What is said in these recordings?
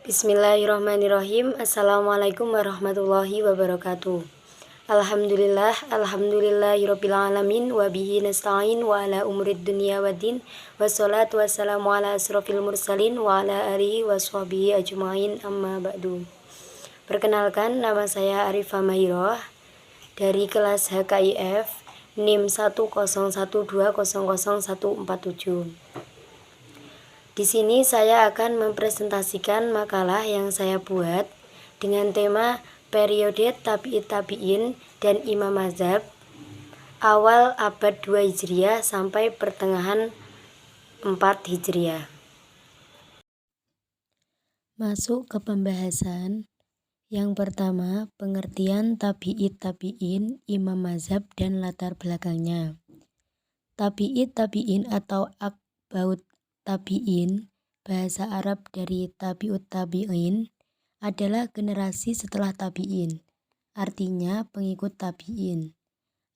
Bismillahirrahmanirrahim. Assalamualaikum warahmatullahi wabarakatuh. Alhamdulillahirabbil alamin wa bihi nasta'in wa ala umurid dunya waddin. Wassalatu wassalamu ala asrofil mursalin wa ala alihi washabihi ajmain, amma ba'du. Perkenalkan, nama saya Arifah Mahiroh dari kelas HKIF NIM 101200147. Di sini saya akan mempresentasikan makalah yang saya buat dengan tema periode tabi'it tabi'in dan imam mazhab awal abad 2 Hijriah sampai pertengahan 4 Hijriah. Masuk ke pembahasan. Yang pertama, pengertian tabi'it tabi'in, imam mazhab dan latar belakangnya. Tabi'it tabi'in atau atbaut tabi'in, bahasa Arab dari tabi'ut tabi'in, adalah generasi setelah tabi'in. Artinya pengikut tabi'in.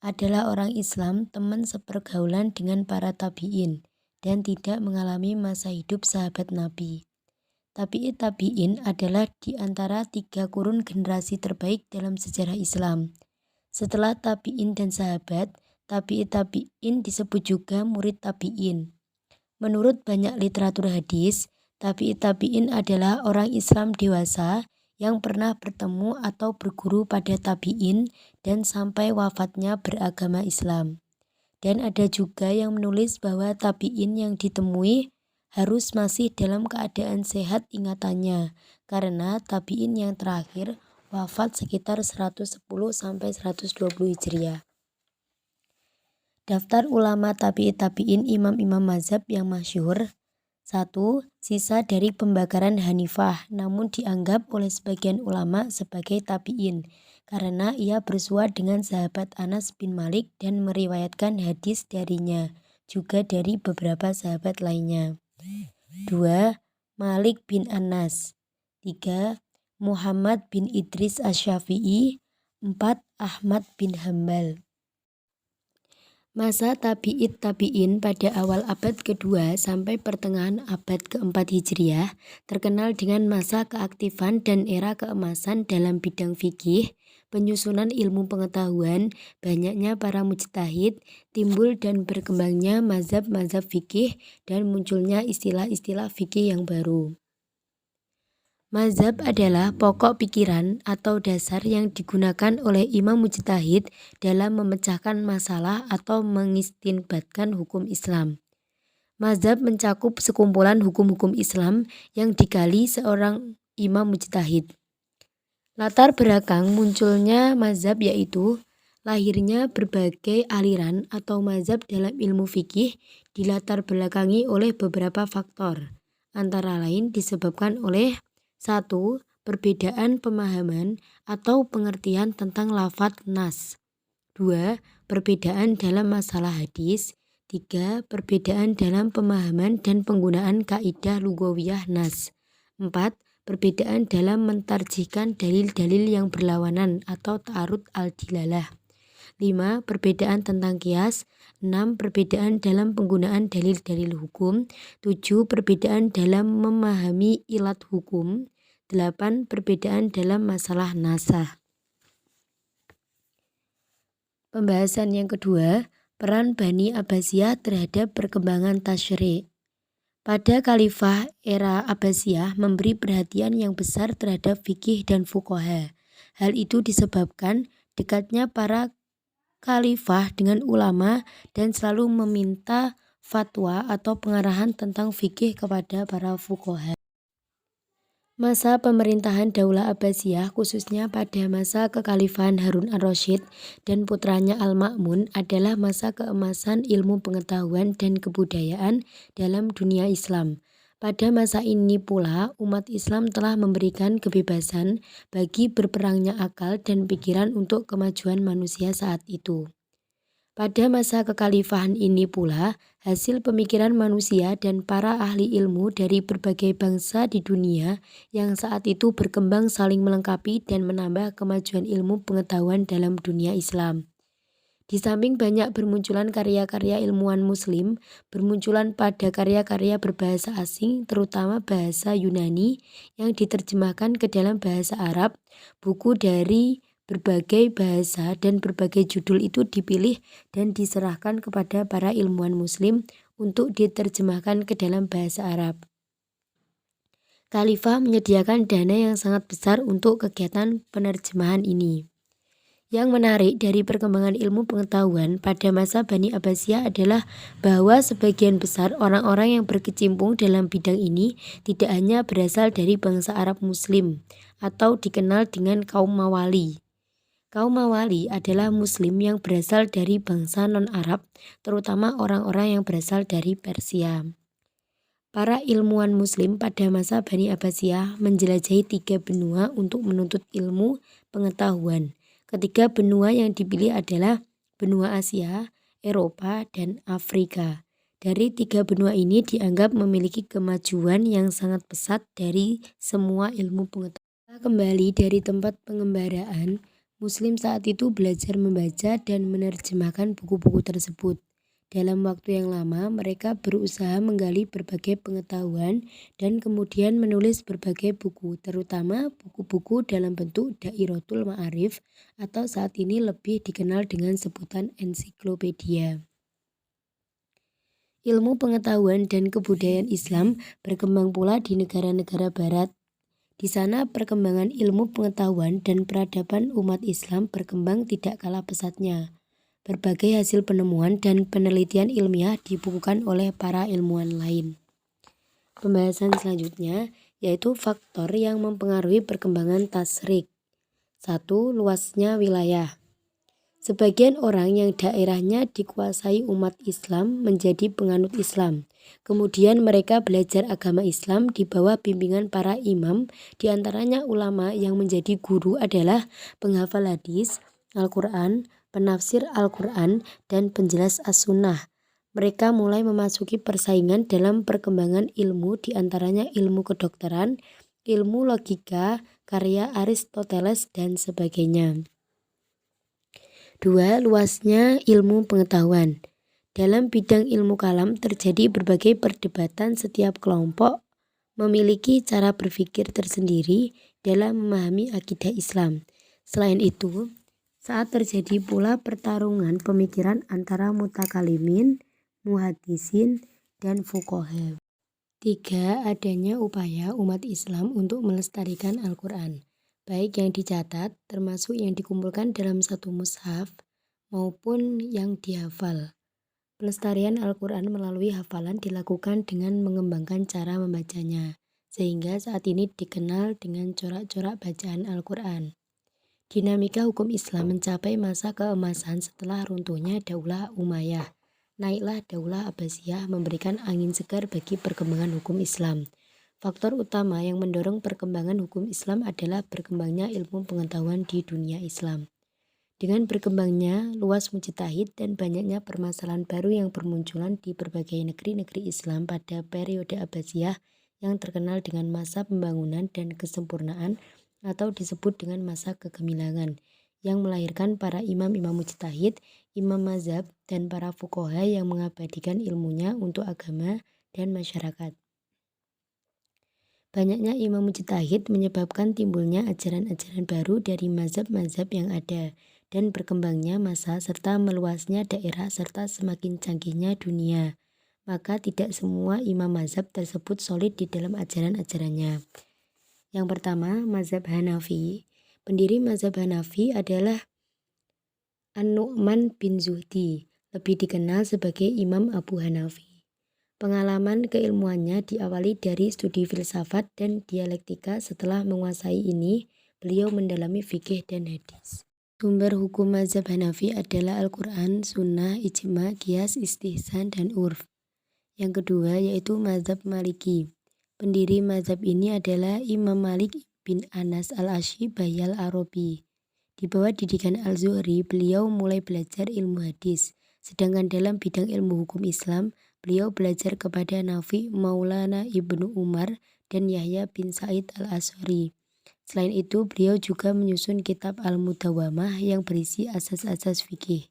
Adalah orang Islam teman sepergaulan dengan para tabi'in dan tidak mengalami masa hidup sahabat Nabi. Tabi'it tabi'in adalah di antara 3 kurun generasi terbaik dalam sejarah Islam. Setelah tabi'in dan sahabat, tabi'it tabi'in disebut juga murid tabi'in. Menurut banyak literatur hadis, tabi'it tabi'in adalah orang Islam dewasa yang pernah bertemu atau berguru pada tabi'in dan sampai wafatnya beragama Islam. Dan ada juga yang menulis bahwa tabi'in yang ditemui harus masih dalam keadaan sehat ingatannya, karena tabi'in yang terakhir wafat sekitar 110 sampai 120 Hijriah. Daftar ulama tabi'it tabi'in imam-imam mazhab yang masyhur. 1. Sisa dari pembakaran Hanifah, namun dianggap oleh sebagian ulama sebagai tabi'in karena ia bersua dengan sahabat Anas bin Malik dan meriwayatkan hadis darinya, juga dari beberapa sahabat lainnya. 2. Malik bin Anas. 3. Muhammad bin Idris Asy-Syafi'i. 4. Ahmad bin Hambal. Masa tabi'it tabi'in pada awal abad kedua sampai pertengahan abad keempat Hijriah terkenal dengan masa keaktifan dan era keemasan dalam bidang fikih, penyusunan ilmu pengetahuan, banyaknya para mujtahid, timbul dan berkembangnya mazhab-mazhab fikih, dan munculnya istilah-istilah fikih yang baru. Mazhab adalah pokok pikiran atau dasar yang digunakan oleh imam mujtahid dalam memecahkan masalah atau mengistinbatkan hukum Islam. Mazhab mencakup sekumpulan hukum-hukum Islam yang digali seorang imam mujtahid. Latar belakang munculnya mazhab yaitu lahirnya berbagai aliran atau mazhab dalam ilmu fikih dilatar belakangi oleh beberapa faktor, antara lain disebabkan oleh 1. Perbedaan pemahaman atau pengertian tentang lafadz nas. 2. Perbedaan dalam masalah hadis. 3. Perbedaan dalam pemahaman dan penggunaan kaidah lughawiyah nas. 4. Perbedaan dalam mentarjihkan dalil-dalil yang berlawanan atau ta'arud al-dilalah. 5. Perbedaan tentang qiyas. 6. Perbedaan dalam penggunaan dalil-dalil hukum. 7. Perbedaan dalam memahami ilat hukum. 8. Perbedaan dalam masalah nasah. Pembahasan yang kedua, peran Bani Abbasiyah terhadap perkembangan tasyri'. Pada khalifah era Abbasiyah memberi perhatian yang besar terhadap fikih dan fuqaha. Hal itu disebabkan dekatnya para khalifah dengan ulama dan selalu meminta fatwa atau pengarahan tentang fikih kepada para fuqaha. Masa pemerintahan Daulah Abbasiyah khususnya pada masa kekhalifahan Harun ar-Rasyid dan putranya Al-Ma'mun adalah masa keemasan ilmu pengetahuan dan kebudayaan dalam dunia Islam. Pada masa ini pula umat Islam telah memberikan kebebasan bagi berperangnya akal dan pikiran untuk kemajuan manusia saat itu. Pada masa kekhalifahan ini pula, hasil pemikiran manusia dan para ahli ilmu dari berbagai bangsa di dunia yang saat itu berkembang saling melengkapi dan menambah kemajuan ilmu pengetahuan dalam dunia Islam. Di samping banyak bermunculan karya-karya ilmuwan muslim, bermunculan pada karya-karya berbahasa asing, terutama bahasa Yunani yang diterjemahkan ke dalam bahasa Arab. Buku dari berbagai bahasa dan berbagai judul itu dipilih dan diserahkan kepada para ilmuwan muslim untuk diterjemahkan ke dalam bahasa Arab. Khalifah menyediakan dana yang sangat besar untuk kegiatan penerjemahan ini. Yang menarik dari perkembangan ilmu pengetahuan pada masa Bani Abbasiyah adalah bahwa sebagian besar orang-orang yang berkecimpung dalam bidang ini tidak hanya berasal dari bangsa Arab Muslim atau dikenal dengan kaum Mawali. Kaum Mawali adalah Muslim yang berasal dari bangsa non-Arab, terutama orang-orang yang berasal dari Persia. Para ilmuwan Muslim pada masa Bani Abbasiyah menjelajahi 3 benua untuk menuntut ilmu pengetahuan. Ketiga benua yang dipilih adalah benua Asia, Eropa, dan Afrika. Dari 3 benua ini dianggap memiliki kemajuan yang sangat pesat dari semua ilmu pengetahuan. Kembali dari tempat pengembaraan, Muslim saat itu belajar membaca dan menerjemahkan buku-buku tersebut. Dalam waktu yang lama, mereka berusaha menggali berbagai pengetahuan dan kemudian menulis berbagai buku, terutama buku-buku dalam bentuk Dairatul Ma'arif atau saat ini lebih dikenal dengan sebutan ensiklopedia. Ilmu pengetahuan dan kebudayaan Islam berkembang pula di negara-negara barat. Di sana perkembangan ilmu pengetahuan dan peradaban umat Islam berkembang tidak kalah pesatnya. Berbagai hasil penemuan dan penelitian ilmiah dibukukan oleh para ilmuwan lain. Pembahasan selanjutnya yaitu faktor yang mempengaruhi perkembangan tasyrik. 1. Luasnya wilayah. Sebagian orang yang daerahnya dikuasai umat Islam menjadi penganut Islam. Kemudian mereka belajar agama Islam di bawah bimbingan para imam, di antaranya ulama yang menjadi guru adalah penghafal hadis, Al-Quran, penafsir Al-Quran, dan penjelas As-Sunnah. Mereka mulai memasuki persaingan dalam perkembangan ilmu, di antaranya ilmu kedokteran, ilmu logika, karya Aristoteles, dan sebagainya. 2. Luasnya ilmu pengetahuan. Dalam bidang ilmu kalam terjadi berbagai perdebatan. Setiap kelompok memiliki cara berpikir tersendiri dalam memahami akidah Islam. Selain itu, saat terjadi pula pertarungan pemikiran antara mutakalimin, muhaddisin, dan fuqaha. 3. Adanya upaya umat Islam untuk melestarikan Al-Quran, baik yang dicatat termasuk yang dikumpulkan dalam satu mushaf maupun yang dihafal. Pelestarian Al-Quran melalui hafalan dilakukan dengan mengembangkan cara membacanya, sehingga saat ini dikenal dengan corak-corak bacaan Al-Quran. Dinamika hukum Islam mencapai masa keemasan setelah runtuhnya Daulah Umayyah. Naiklah Daulah Abbasiyah memberikan angin segar bagi perkembangan hukum Islam. Faktor utama yang mendorong perkembangan hukum Islam adalah berkembangnya ilmu pengetahuan di dunia Islam. Dengan berkembangnya luas mujtahid dan banyaknya permasalahan baru yang bermunculan di berbagai negeri-negeri Islam pada periode Abbasiyah yang terkenal dengan masa pembangunan dan kesempurnaan atau disebut dengan masa kegemilangan, yang melahirkan para imam-imam mujtahid, imam mazhab, dan para fuqaha yang mengabadikan ilmunya untuk agama dan masyarakat. Banyaknya imam mujtahid menyebabkan timbulnya ajaran-ajaran baru dari mazhab-mazhab yang ada, dan berkembangnya masa serta meluasnya daerah serta semakin canggihnya dunia. Maka tidak semua imam mazhab tersebut solid di dalam ajaran-ajarannya. Yang pertama, mazhab Hanafi. Pendiri mazhab Hanafi adalah An-Nu'man bin Zuhdi, lebih dikenal sebagai Imam Abu Hanafi. Pengalaman keilmuannya diawali dari studi filsafat dan dialektika. Setelah menguasai ini, beliau mendalami fikih dan hadis. Sumber hukum mazhab Hanafi adalah Al-Quran, Sunnah, Ijma, Qiyas, Istihsan, dan Urf. Yang kedua yaitu mazhab Maliki. Pendiri mazhab ini adalah Imam Malik bin Anas al-Ash'ari al-Arabi. Di bawah didikan Al-Zuhri, beliau mulai belajar ilmu hadis. Sedangkan dalam bidang ilmu hukum Islam, beliau belajar kepada Nafi, Maulana Ibnu Umar, dan Yahya bin Sa'id al-Ash'ari. Selain itu, beliau juga menyusun kitab Al-Mudawwamah yang berisi asas-asas fikih.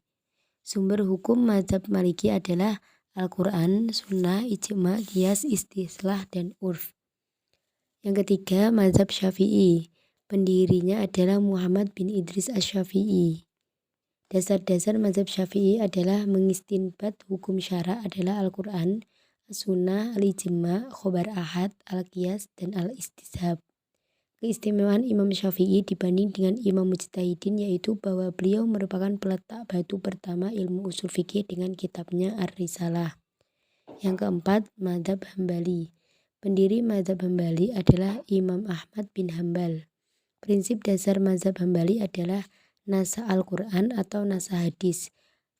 Sumber hukum mazhab Maliki adalah Al-Quran, Sunnah, Ijma, Qiyas, Istislah, dan Urf. Yang ketiga, mazhab Syafi'i. Pendirinya adalah Muhammad bin Idris Asy-Syafi'i. Dasar-dasar mazhab Syafi'i adalah mengistinbat hukum syara adalah Al-Quran, As-Sunnah, Al-Ijma, Khobar Ahad, Al-Qiyas, dan Al-Istishab. Keistimewaan Imam Syafi'i dibanding dengan Imam Mujtahidin yaitu bahwa beliau merupakan peletak batu pertama ilmu usul fikih dengan kitabnya Ar-Risalah. Yang keempat, mazhab Hambali. Pendiri mazhab Hambali adalah Imam Ahmad bin Hambal. Prinsip dasar mazhab Hambali adalah nasa Al-Quran atau nasa hadis,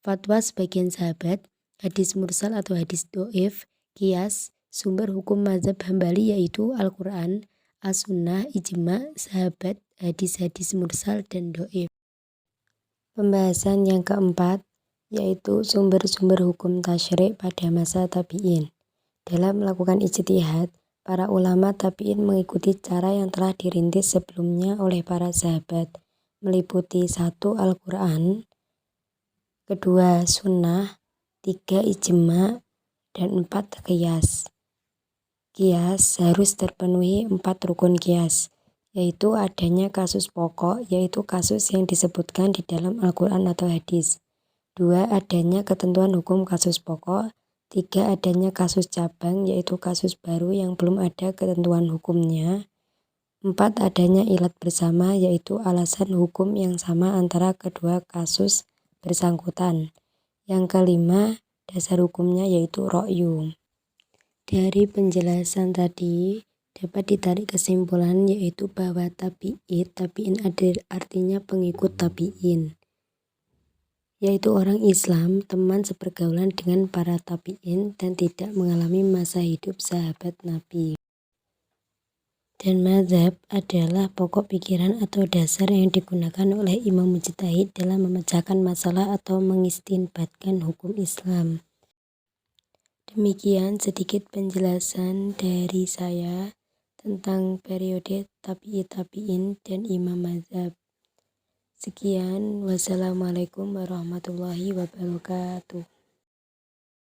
fatwa sebagian sahabat, hadis mursal atau hadis do'if, qiyas. Sumber hukum mazhab Hambali yaitu Al-Quran, As-Sunnah, Ijma, sahabat, hadis-hadis mursal, dan do'if. Pembahasan yang keempat yaitu sumber-sumber hukum tasyrik pada masa tabi'in. Dalam melakukan ijtihad, para ulama tabi'in mengikuti cara yang telah dirintis sebelumnya oleh para sahabat, meliputi 1. Al-Quran, 2. Sunnah, 3. Ijma, dan 4. Qiyas. Qiyas harus terpenuhi 4 rukun qiyas, yaitu adanya kasus pokok, yaitu kasus yang disebutkan di dalam Al-Quran atau hadis. 2. Adanya ketentuan hukum kasus pokok. 3. Adanya kasus cabang, yaitu kasus baru yang belum ada ketentuan hukumnya. 4. Adanya ilat bersama, yaitu alasan hukum yang sama antara kedua kasus bersangkutan. Yang kelima, dasar hukumnya yaitu ra'yu. Dari penjelasan tadi dapat ditarik kesimpulan yaitu bahwa tabi'in artinya pengikut tabi'in, yaitu orang Islam, teman sepergaulan dengan para tabi'in dan tidak mengalami masa hidup sahabat Nabi. Dan mazhab adalah pokok pikiran atau dasar yang digunakan oleh Imam Mujtahid dalam memecahkan masalah atau mengistinbatkan hukum Islam. Demikian sedikit penjelasan dari saya tentang periode tabi'in dan imam mazhab. Sekian, wassalamualaikum warahmatullahi wabarakatuh.